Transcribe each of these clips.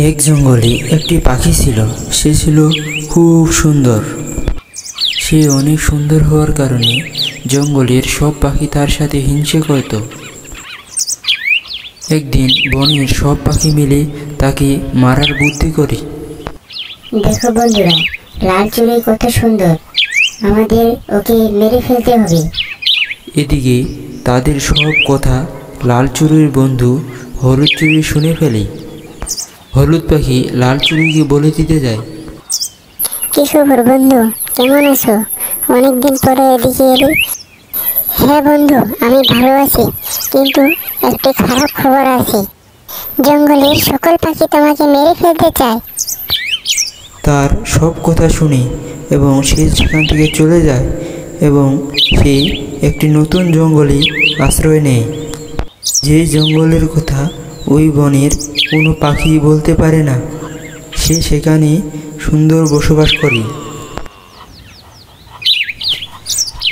এক জঙ্গলে একটি পাখি ছিল। সে ছিল খুব সুন্দর। সে অনেক সুন্দর হওয়ার কারণে জঙ্গলের সব পাখি তার সাথে হিংসে করত। একদিন বনের সব পাখি মিলে তাকে মারার বুদ্ধি করে। দেখো বন্ধুরা, লাল চুড়ি কত সুন্দর, আমাদের ওকে মেরে ফেলতে হবে। এদিকে তাদের সব কথা লাল চুড়ির বন্ধু হলুদ চুড়ি শুনে ফেলে। হলুদ পাখি লাল চুড়িকে বলে দিতে যায়, কি খবর বন্ধু, কেমন আছো? অনেকদিন পরে এদিকে এলি। হ্যাঁ বন্ধু, আমি ভালো আছি, কিন্তু একটি খারাপ খবর আছে। জঙ্গলের সকল পাখি তোমাকে মেরে ফেলতে চায়। তার সব কথা শুনে এবং সে সেখান থেকে চলে যায় এবং সে একটি নতুন জঙ্গলে আশ্রয় নেয়। যে জঙ্গলের কথা ওই বনের কোনো পাখি বলতে পারে না। সে সেখানে সুন্দর বসবাস করে।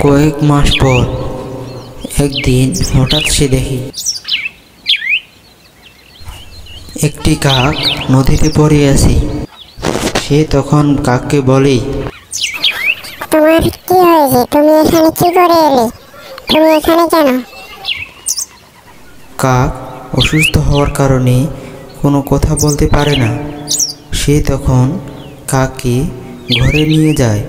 কয়েক মাস পর একদিন হঠাৎ সে দেখে একটি কাক নদীতে পড়ে আছে। সে তখন কাককে বলে, তোমার কি হয়েছে? তুমি এখানে কি করে এলে? তুমি এখানে কেন? কাক অসুস্থ হওয়ার কারণে কোনো কথা বলতে পারে না। সে তখন কাককে ঘরে নিয়ে যায়।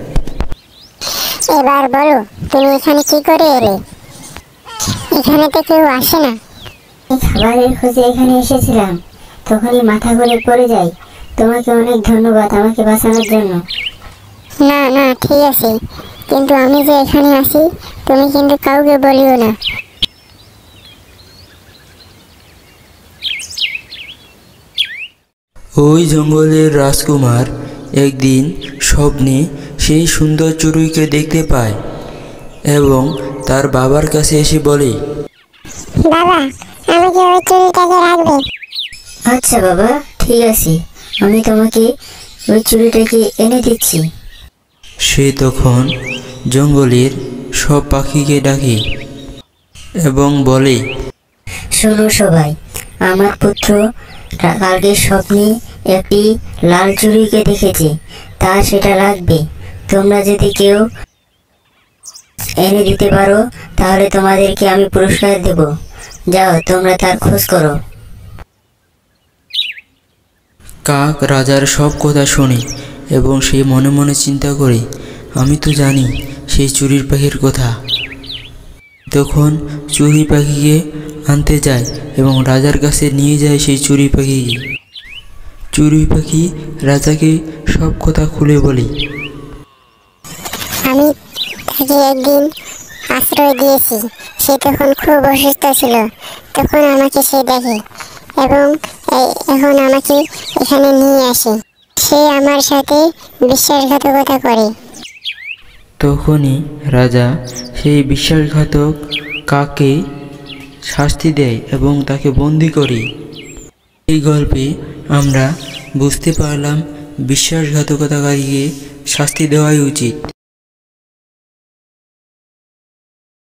এবার বলো, তুমি এখানে কি করে এলে? এখানে তো কেউ আসে না। খাবারের খোঁজে এখানে এসেছিলাম, তখনই মাথা ঘুরে পড়ে যাই। তোমাকে অনেক ধন্যবাদ আমাকে বাঁচানোর জন্য। না না, ঠিক আছে, কিন্তু আমি যে এখানে আছি তুমি কিন্তু কাউকে বলিও না। ওই জঙ্গলের রাজকুমার একদিন স্বপ্নে সেই সুন্দর চড়ুইকে দেখতে পায় এবং তার বাবার কাছে এসে বলে, বাবা, আমাকে ওই চুড়িটাকে রাখবে? আচ্ছা বাবা, ঠিক আছে, আমি তোমাকে ওই চুড়িটাকে এনে দিচ্ছি। সে তখন জঙ্গলের সব পাখিকে ডাকে এবং বলে, শোনো সবাই, আমার পুত্র কালকে স্বপ্নে একটি লাল চুড়িকে দেখেছে, তার সেটা লাগবে। তোমরা যদি কেউ এনে দিতে পারো তাহলে তোমাদেরকে আমি পুরস্কার দেব। যাও, তোমরা তার খোঁজ করো। কাক রাজার সব কথা শোনে এবং সে মনে মনে চিন্তা করে, আমি তো জানি সেই চড়ুই পাখির কথা। তখন চড়ুই পাখিকে আনতে যায় এবং রাজার কাছে নিয়ে যায় সেই চড়ুই পাখিকে। চড়ুই পাখি রাজাকে সব কথা খুলে বলে, আমি তাকে একদিন আশ্রয় দিয়েছি। সে তখন খুব অসুস্থ ছিল। তখন আমাকে সে দেখে এবং এখন আমাকে এখানে নিয়ে আসে। সে আমার সাথে বিশ্বাসঘাতকতা করে। তখনই রাজা সেই বিশ্বাসঘাতক কাককে শাস্তি দেয় এবং তাকে বন্দি করে। এই গল্পে আমরা বুঝতে পারলাম বিশ্বাসঘাতকতাকারীকে শাস্তি দেওয়াই উচিত।